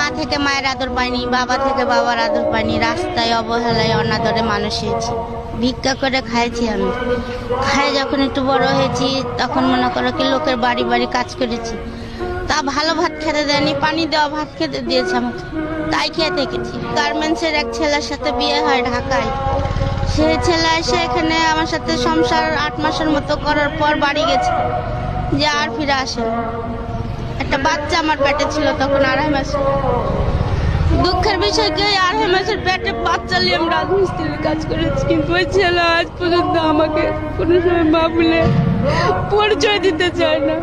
মা থেকে মায়ের আদর পাইনি, বাবা থেকে বাবার আদর পাইনি, রাস্তায় অবহেলায় অনাদরে মানুষ হয়েছি। ভিক্ষা করে খাইছি আমি। খাই যখন একটু বড় হয়েছি তখন মনে করো কি লোকের বাড়ি বাড়ি কাজ করেছি, তা ভালো ভাত খেতে দেয়নি, পানি দেওয়া ভাত খেতে দিয়েছে আমাকে, তাই খেয়ে থেকেছি। গার্মেন্টসের এক ছেলের সাথে বিয়ে হয় ঢাকায়। সেই ছেলে এসে এখানে আমার সাথে সংসার 8 মাসের মতো করার পর বাড়ি গেছে, যে আর ফিরে আসে। একটা বাচ্চা আমার পেটে ছিল তখন 2.5 মাস। দুঃখের বিষয় কি 2.5 মাসের পেটে বাচ্চা নিয়ে আমি রাজমিস্ত্রির কাজ করেছি, কিন্তু ওই ছেলে আজ পর্যন্ত আমাকে কোনো সময় মা বলে পরিচয় দিতে চায় না।